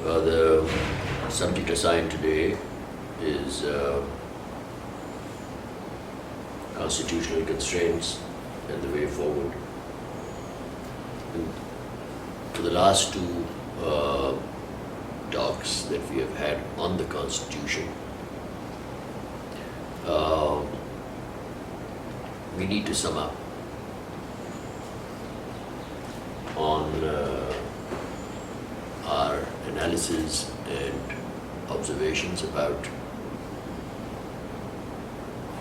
The subject assigned today is constitutional constraints and the way forward. And for the last two talks that we have had on the Constitution, we need to sum up on our analysis and observations about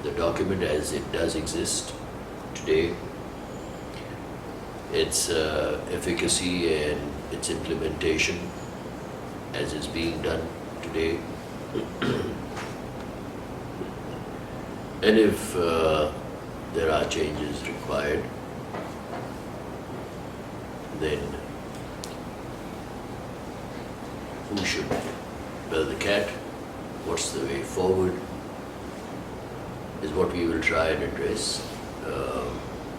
the document as it does exist today, its efficacy and its implementation as is being done today. And if there are changes required, then who should bell the cat? What's the way forward? Is what we will try and address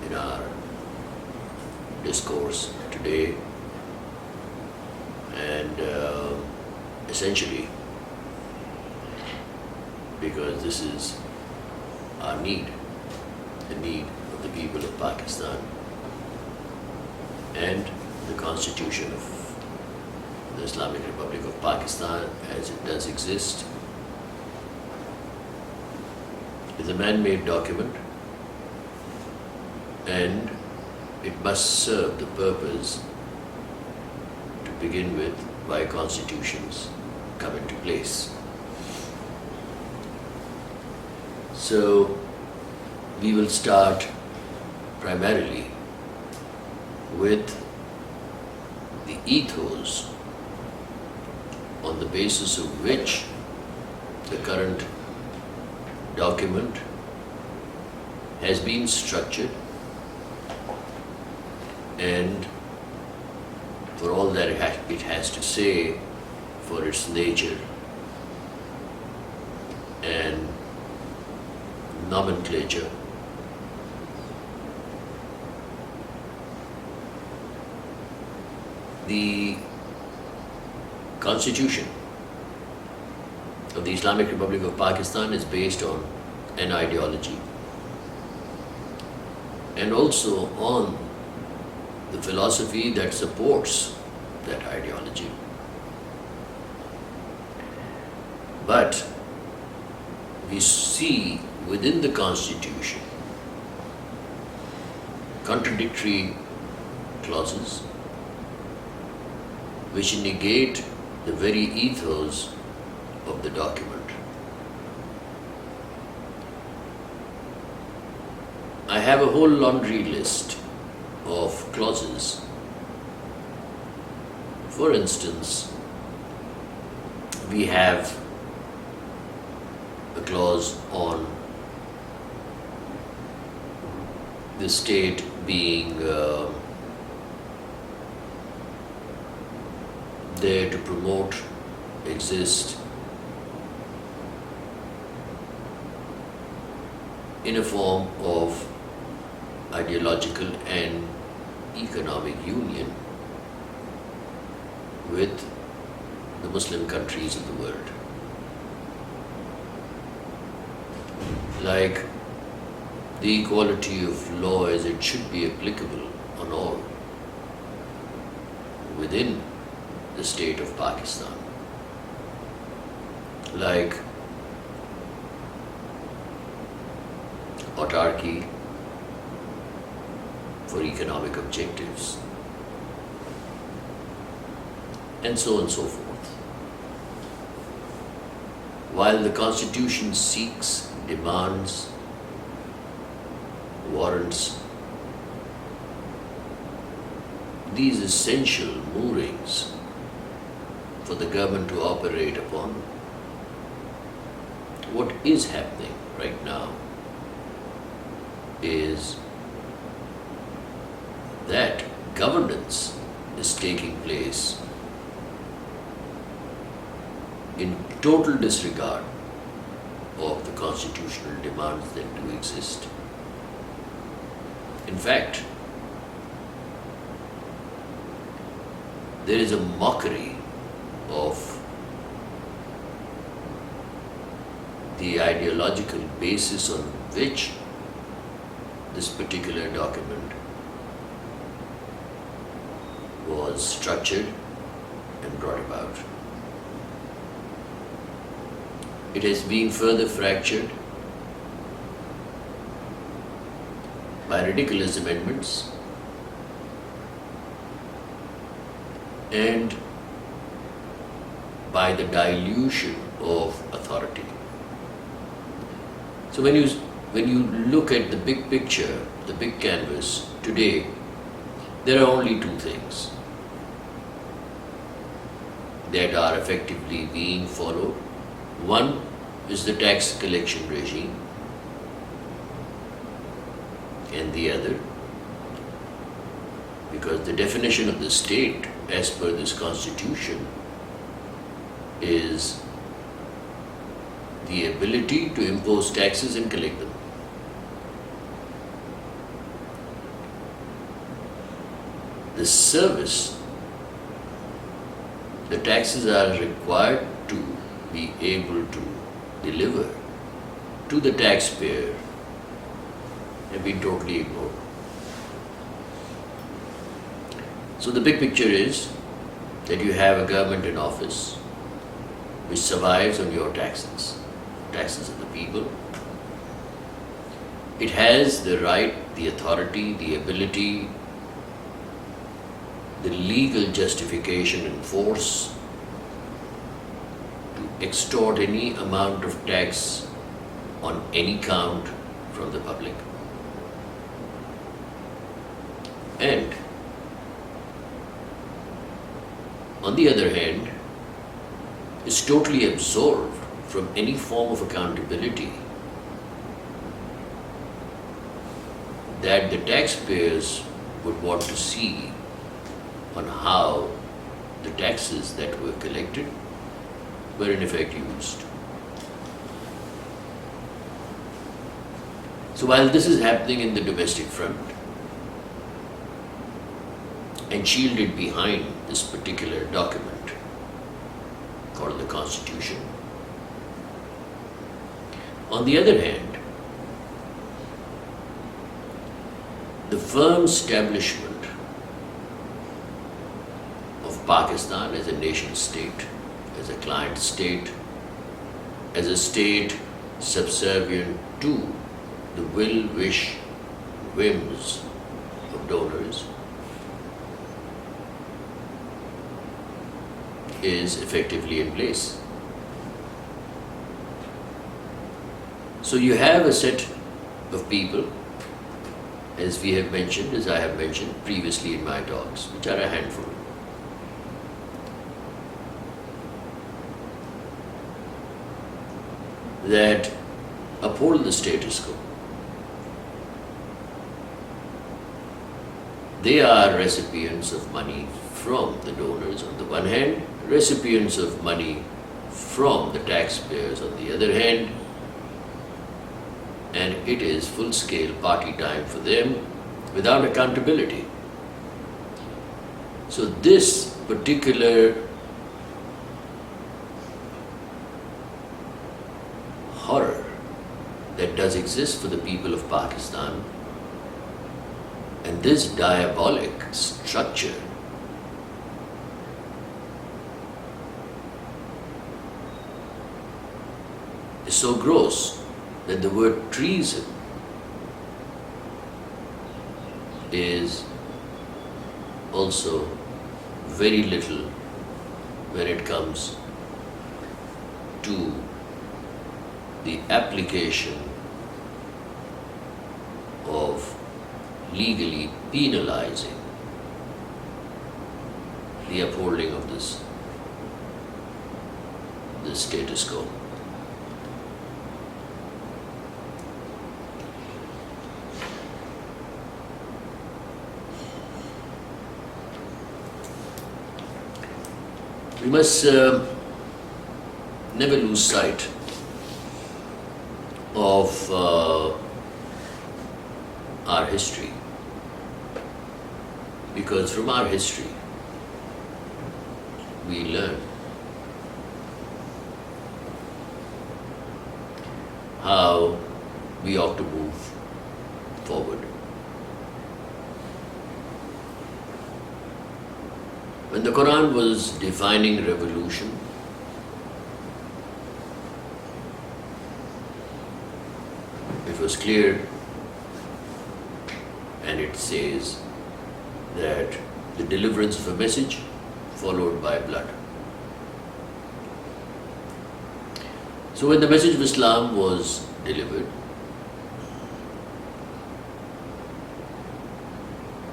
in our discourse today. And essentially, because this is our need, the need of the people of Pakistan, and the Constitution of the Islamic Republic of Pakistan as it does exist is a man-made document, and it must serve the purpose to begin with why constitutions come into place. So we will start primarily with the ethos on the basis of which the current document has been structured, and for all that it has to say, for its nature and nomenclature. The Constitution of the Islamic Republic of Pakistan is based on an ideology and also on the philosophy that supports that ideology. But we see within the Constitution contradictory clauses which negate the very ethos of the document. I have a whole laundry list of clauses. For instance, we have a clause on the state being there to promote, exist in a form of ideological and economic union with the Muslim countries of the world. Like the equality of law as it should be applicable on all within the state of Pakistan. Like autarky for economic objectives, and so on and so forth. While the Constitution seeks, demands, warrants these essential moorings for the government to operate upon, what is happening right now is that governance is taking place in total disregard of the constitutional demands that do exist. In fact, there is a mockery of the ideological basis on which this particular document was structured and brought about. It has been further fractured by ridiculous amendments and by the dilution of authority. So when you look at the big picture, the big canvas, today there are only two things that are effectively being followed. One is the tax collection regime, and the other, because the definition of the state as per this constitution is the ability to impose taxes and collect them. The service, the taxes are required to be able to deliver to the taxpayer have been totally ignored. So the big picture is that you have a government in office which survives on your taxes, taxes of the people. It has the right, the authority, the ability, the legal justification and force to extort any amount of tax on any count from the public. And on the other hand, is totally absolved from any form of accountability that the taxpayers would want to see on how the taxes that were collected were in effect used. So while this is happening in the domestic front, and shielded behind this particular document called the Constitution, on the other hand, the firm establishment of Pakistan as a nation state, as a client state, as a state subservient to the will, wish, whims of donors, is effectively in place. So you have a set of people, as we have mentioned, as I have mentioned previously in my talks, which are a handful. That uphold the status quo. They are recipients of money from the donors on the one hand, recipients of money from the taxpayers on the other hand, and it is full-scale party time for them without accountability. So this particular horror that does exist for the people of Pakistan, and this diabolic structure is so gross that the word treason is also very little when it comes to the application of legally penalizing the upholding of this status quo. We must never lose sight of our history, because from our history we learn we ought to move forward. When the Quran was defining revolution, it was clear, and it says that the deliverance of a message followed by blood. So when the message of Islam was delivered,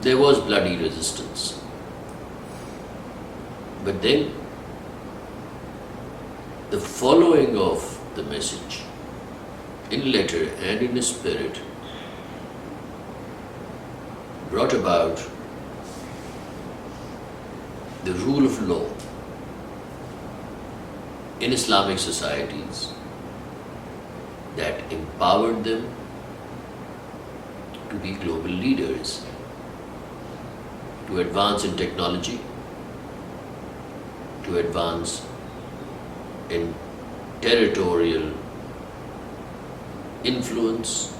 there was bloody resistance. But then the following of the message in letter and in spirit brought about the rule of law in Islamic societies that empowered them to be global leaders, to advance in technology, to advance in territorial influence,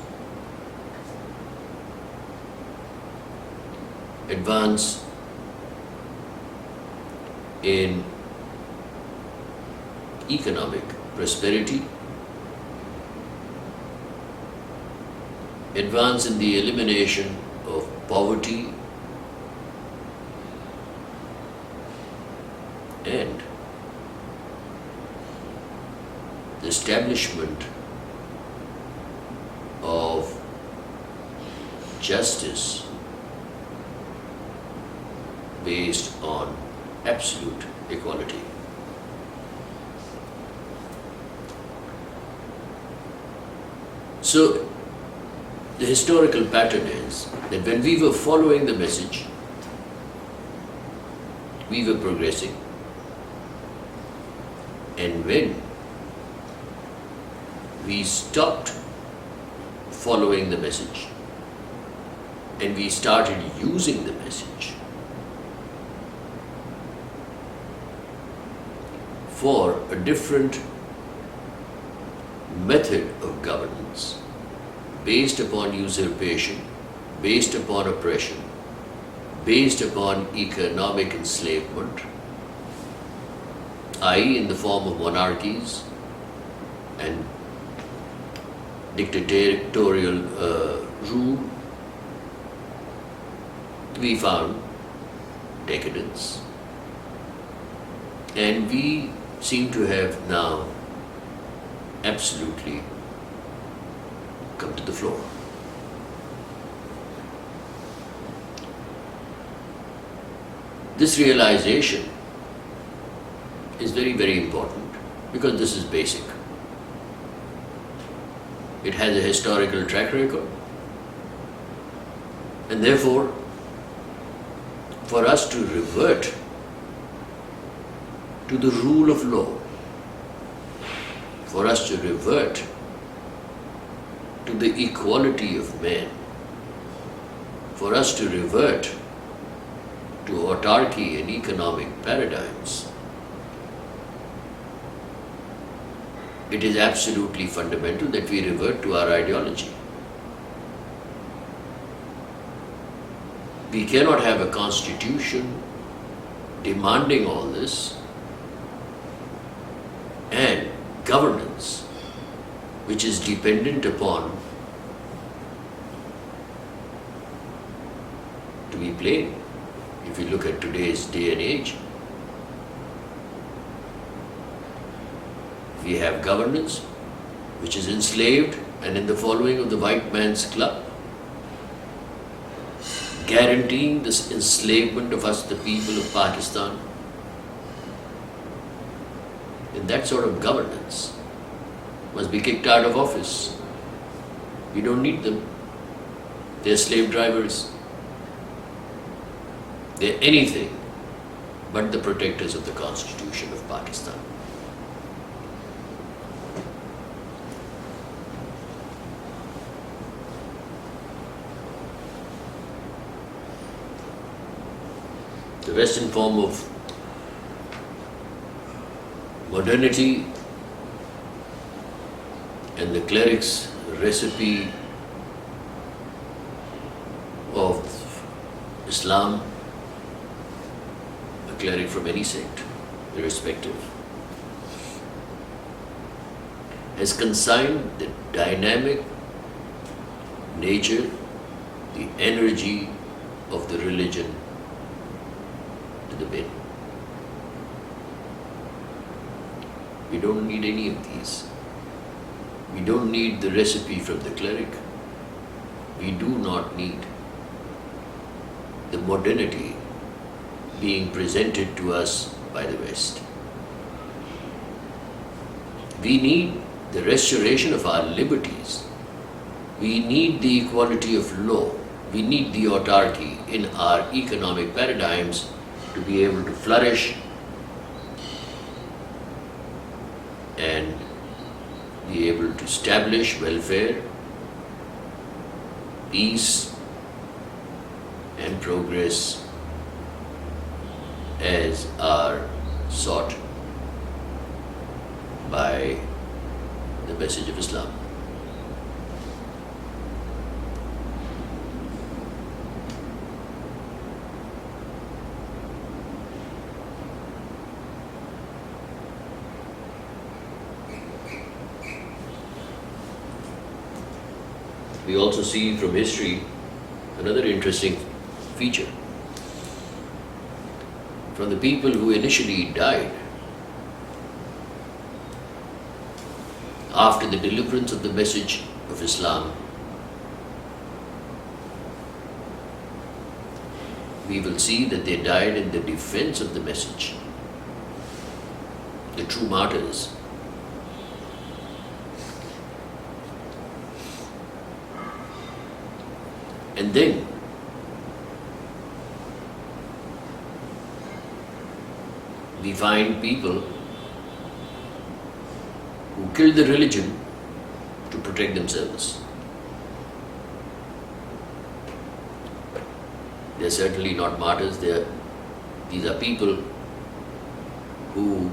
advance in economic prosperity, advance in the elimination of poverty, and the establishment of justice based on absolute equality. So, the historical pattern is that when we were following the message, we were progressing. And when we stopped following the message and we started using the message for a different method of governance based upon usurpation, based upon oppression, based upon economic enslavement, i.e. in the form of monarchies and dictatorial rule, we found decadence. And we seem to have now absolutely come to the floor. This realization is very, very important because this is basic. It has a historical track record, and therefore, for us to revert to the rule of law, for us to revert to the equality of man, for us to revert to autarky and economic paradigms, it is absolutely fundamental that we revert to our ideology. We cannot have a constitution demanding all this and governance which is dependent upon, to be plain, if you look at today's day and age, we have governance which is enslaved and in the following of the white man's club, guaranteeing this enslavement of us, the people of Pakistan. And that sort of governance must be kicked out of office. We don't need them. They're slave drivers. They're anything but the protectors of the Constitution of Pakistan. The Western form of modernity and the clerics recipe of Islam, a cleric from any sect, irrespective, has consigned the dynamic nature, the energy of the religion to the bin. We don't need any of these. We don't need the recipe from the cleric. We do not need the modernity being presented to us by the West. We need the restoration of our liberties. We need the equality of law. We need the autarky in our economic paradigms to be able to flourish and be able to establish welfare, peace, and progress as are sought by the message of Islam. We also see from history another interesting feature. From the people who initially died after the deliverance of the message of Islam, we will see that they died in the defense of the message, the true martyrs. And then we find people who kill the religion to protect themselves. They're certainly not martyrs. These are people who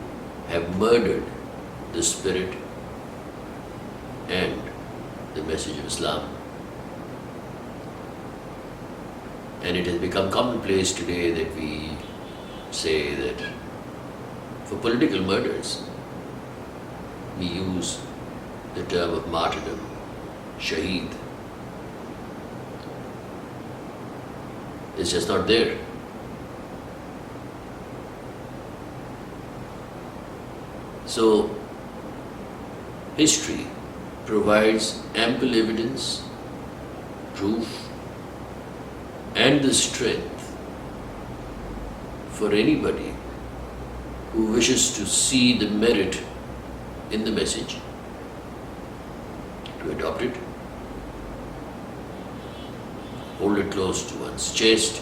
have murdered the spirit and the message of Islam. And it has become commonplace today that we say that for political murders, we use the term of martyrdom, shaheed. It's just not there. So, history provides ample evidence, proof, and the strength for anybody who wishes to see the merit in the message to adopt it, hold it close to one's chest,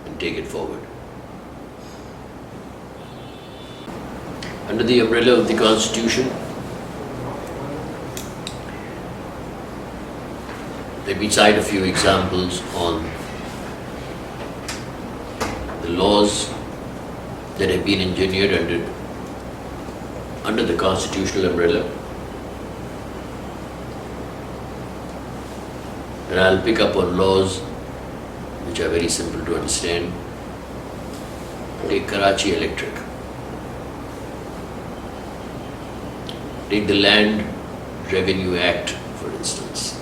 and take it forward. Under the umbrella of the Constitution, let me cite a few examples on the laws that have been engineered under the constitutional umbrella. And I'll pick up on laws which are very simple to understand. Take Karachi Electric. Take the Land Revenue Act, for instance,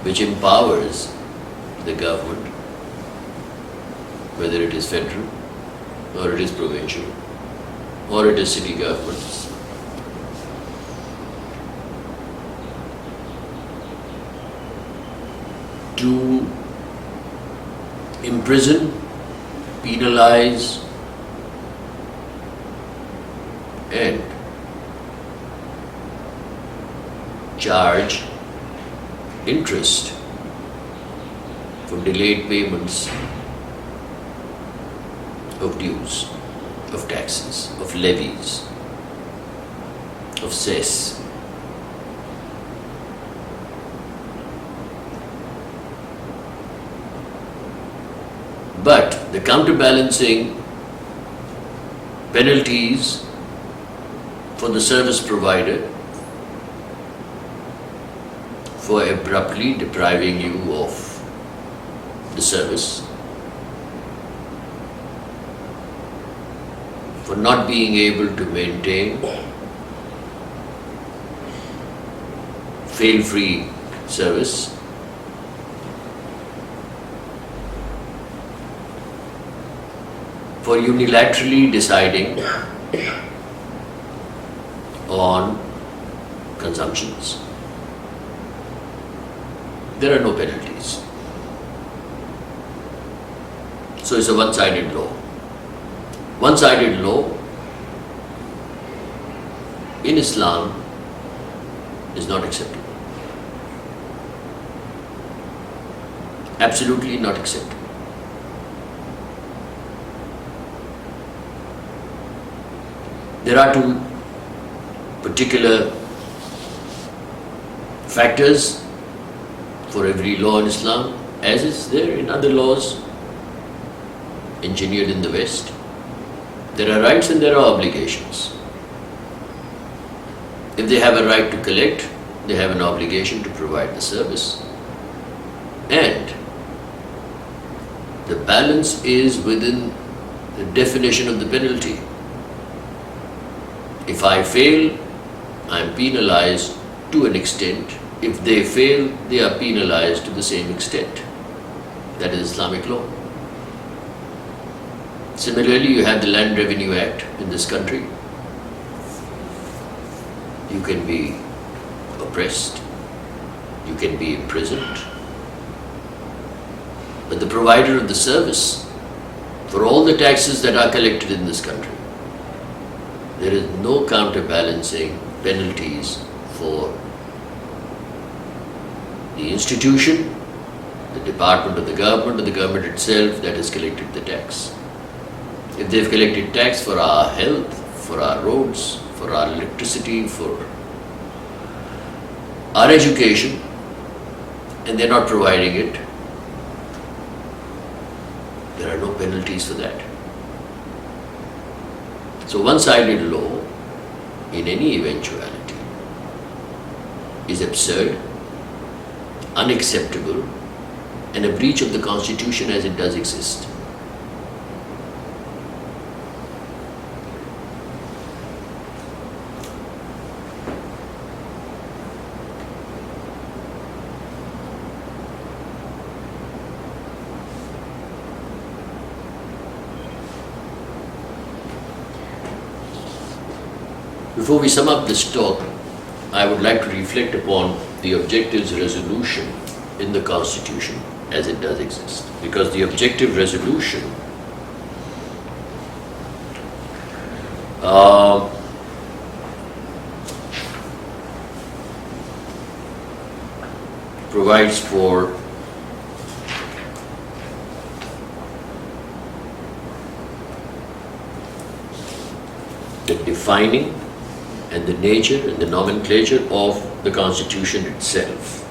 which empowers the government, whether it is federal or it is provincial or it is city governments, to imprison, penalize, and charge interest for delayed payments of dues, of taxes, of levies, of cess. But the counterbalancing penalties for the service provider for abruptly depriving you of the service, for not being able to maintain fail-free service, for unilaterally deciding on consumptions. There are no penalties. So it's a one-sided law. One-sided law in Islam is not acceptable. Absolutely not acceptable. There are two particular factors for every law in Islam, as is there in other laws engineered in the West. There are rights and there are obligations. If they have a right to collect, they have an obligation to provide the service. And the balance is within the definition of the penalty. If I fail, I am penalized to an extent. If they fail, they are penalized to the same extent. That is Islamic law. Similarly, you have the Land Revenue Act in this country. You can be oppressed, you can be imprisoned, but the provider of the service for all the taxes that are collected in this country, there is no counterbalancing penalties for the institution, the department of the government, or the government itself that has collected the tax. If they've collected tax for our health, for our roads, for our electricity, for our education, and they're not providing it, there are no penalties for that. So one-sided law, in any eventuality, is absurd, unacceptable, and a breach of the Constitution as it does exist. Before we sum up this talk, I would like to reflect upon the objectives resolution in the Constitution as it does exist. Because the objective resolution provides for the defining and the nature and the nomenclature of the Constitution itself.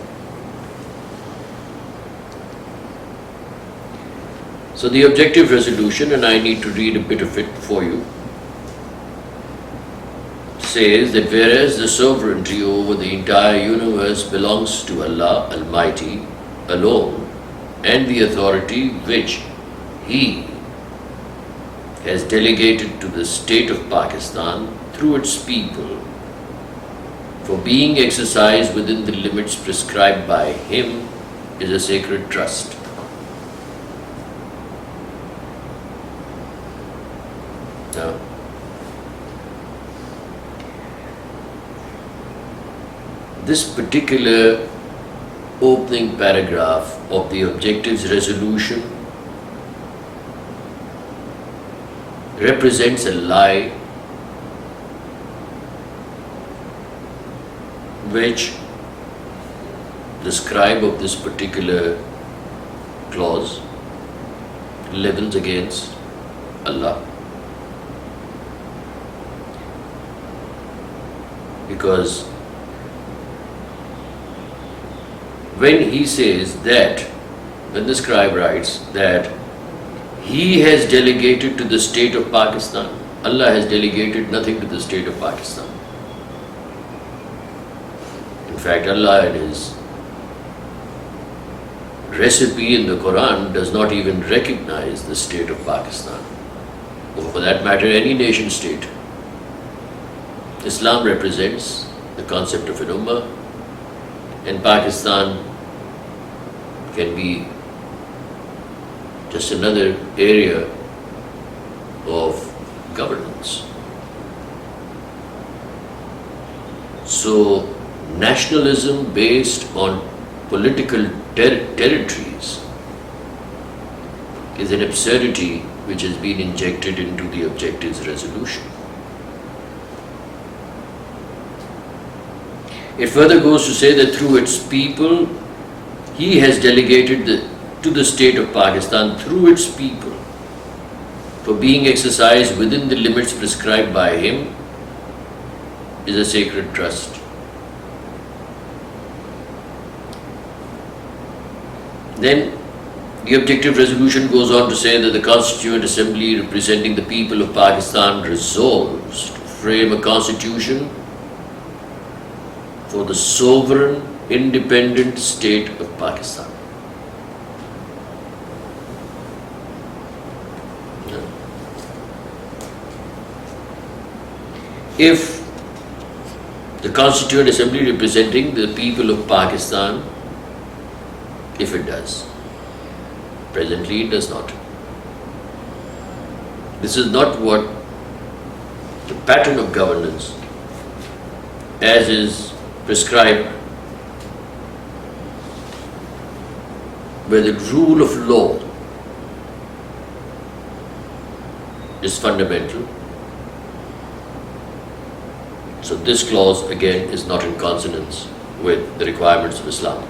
So the objective resolution, and I need to read a bit of it for you, says that whereas the sovereignty over the entire universe belongs to Allah Almighty alone, and the authority which He has delegated to the state of Pakistan through its people for being exercised within the limits prescribed by Him is a sacred trust. Now, this particular opening paragraph of the objectives resolution represents a lie which the scribe of this particular clause levels against Allah. Because when he says that, when the scribe writes that he has delegated to the state of Pakistan, Allah has delegated nothing to the state of Pakistan. In fact, Allah in His recipe in the Quran does not even recognize the state of Pakistan, or for that matter, any nation state. Islam represents the concept of an ummah, and Pakistan can be just another area of governance. So, nationalism based on political territories is an absurdity which has been injected into the objectives resolution. It further goes to say that through its people, he has delegated to the state of Pakistan, through its people, for being exercised within the limits prescribed by him, is a sacred trust. Then the objective resolution goes on to say that the Constituent Assembly representing the people of Pakistan resolves to frame a constitution for the sovereign, independent state of Pakistan. If the Constituent Assembly representing the people of Pakistan, if it does, presently it does not. This is not what the pattern of governance as is prescribed where the rule of law is fundamental. So this clause again is not in consonance with the requirements of Islam.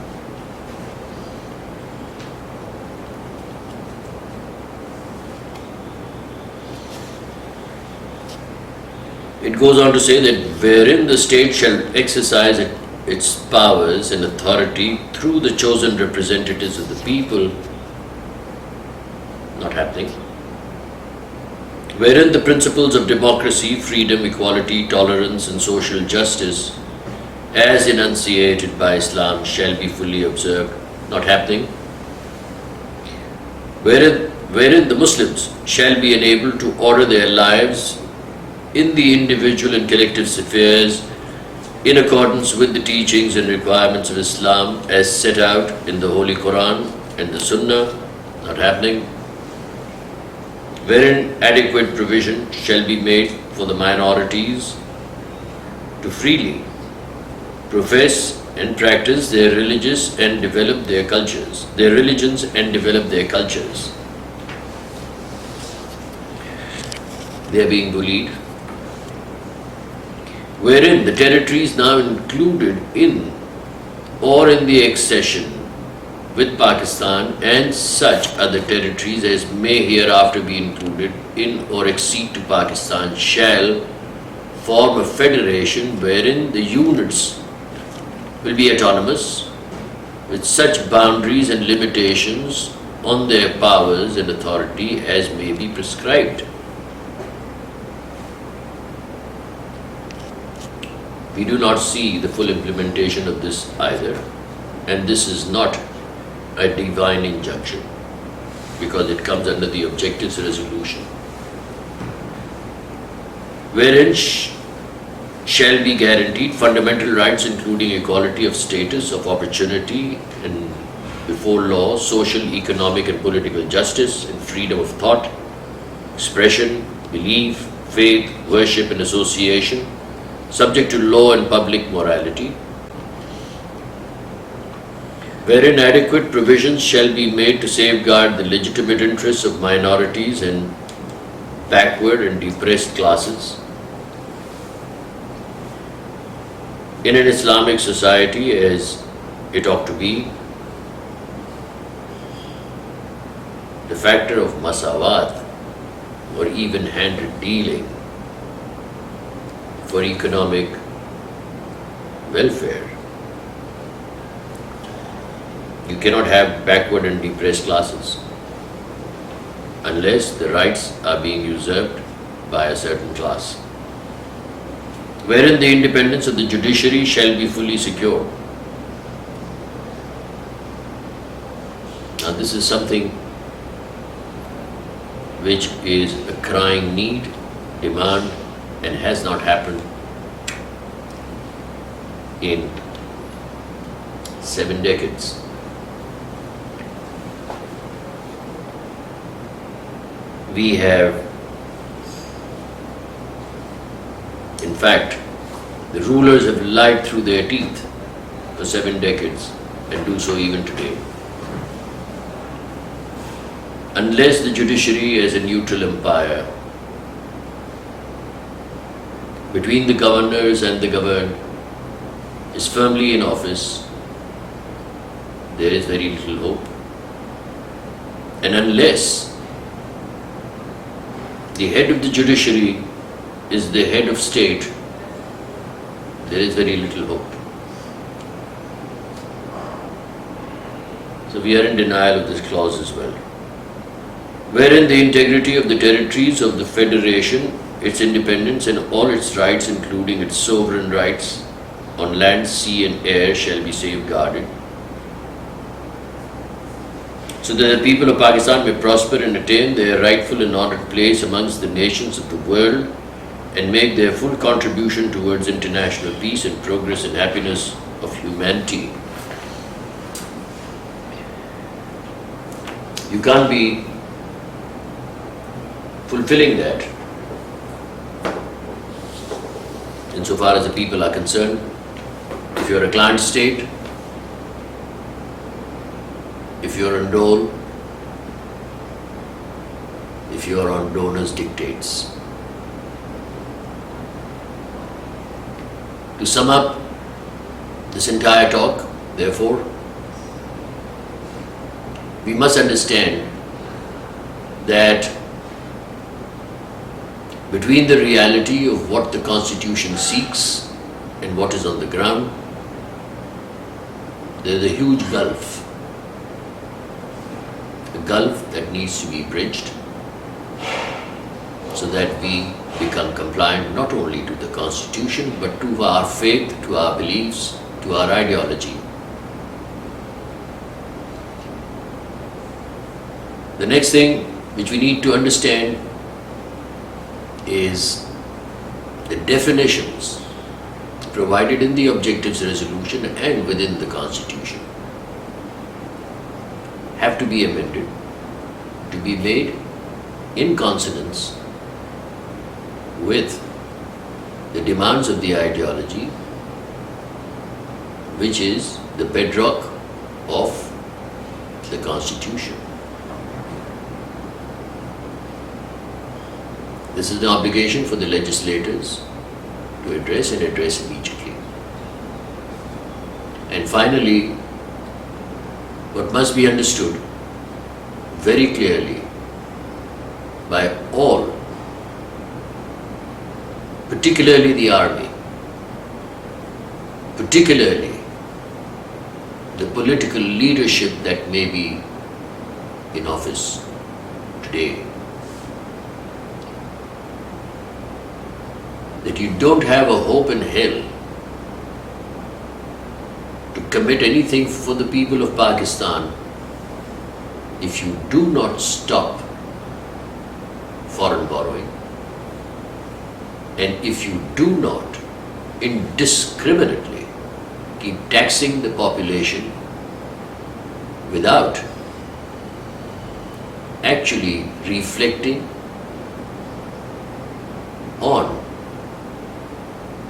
It goes on to say that wherein the state shall exercise its powers and authority through the chosen representatives of the people, not happening. Wherein the principles of democracy, freedom, equality, tolerance and social justice as enunciated by Islam shall be fully observed, not happening. Wherein the Muslims shall be enabled to order their lives in the individual and collective affairs in accordance with the teachings and requirements of Islam as set out in the Holy Quran and the Sunnah, not happening. Wherein adequate provision shall be made for the minorities to freely profess and practice their religions and develop their cultures. They are being bullied. Wherein the territories now included in or in the accession with Pakistan and such other territories as may hereafter be included in or accede to Pakistan shall form a federation wherein the units will be autonomous with such boundaries and limitations on their powers and authority as may be prescribed. We do not see the full implementation of this either, and this is not a divine injunction because it comes under the objectives resolution. Wherein shall be guaranteed fundamental rights including equality of status, of opportunity and before law, social, economic and political justice and freedom of thought, expression, belief, faith, worship and association, subject to law and public morality, wherein adequate provisions shall be made to safeguard the legitimate interests of minorities and backward and depressed classes. In an Islamic society as it ought to be, the factor of masawat or even-handed dealing for economic welfare. You cannot have backward and depressed classes unless the rights are being usurped by a certain class. Wherein the independence of the judiciary shall be fully secured. this is something which is a crying need, demand, and has not happened in 7 decades. We have, in fact, the rulers have lied through their teeth for 7 decades and do so even today. Unless the judiciary as a neutral umpire between the governors and the governed is firmly in office, there is very little hope. And unless the head of the judiciary is the head of state, there is very little hope. So we are in denial of this clause as well, wherein the integrity of the territories of the Federation, its independence and all its rights, including its sovereign rights on land, sea and air, shall be safeguarded, so that the people of Pakistan may prosper and attain their rightful and honored place amongst the nations of the world and make their full contribution towards international peace and progress and happiness of humanity. You can't be fulfilling that insofar as the people are concerned if you're a client state, if you're on dole, if you're on donors' dictates. To sum up this entire talk, therefore, we must understand that between the reality of what the Constitution seeks and what is on the ground, there is a huge gulf. A gulf that needs to be bridged so that we become compliant not only to the Constitution but to our faith, to our beliefs, to our ideology. The next thing which we need to understand is the definitions provided in the Objectives Resolution and within the Constitution have to be amended to be made in consonance with the demands of the ideology, which is the bedrock of the Constitution. This is the obligation for the legislators to address and address immediately. And finally, what must be understood very clearly by all, particularly the army, particularly the political leadership that may be in office today, that you don't have a hope in hell to commit anything for the people of Pakistan if you do not stop foreign borrowing, and if you do not indiscriminately keep taxing the population without actually reflecting on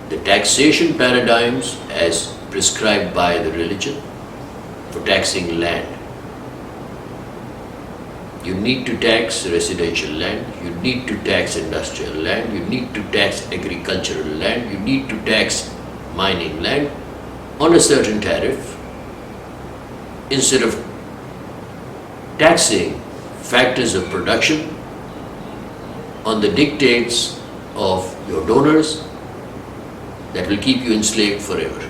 the taxation paradigms as prescribed by the religion for taxing land. You need to tax residential land, you need to tax industrial land, you need to tax agricultural land, you need to tax mining land on a certain tariff instead of taxing factors of production on the dictates of your donors that will keep you enslaved forever.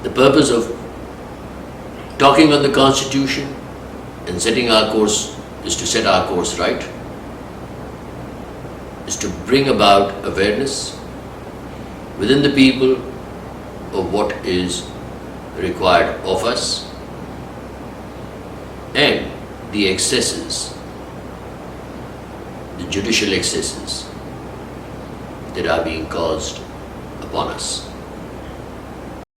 The purpose of talking on the Constitution and setting our course is to set our course right, is to bring about awareness within the people of what is required of us and the excesses, the judicial excesses that are being caused upon us.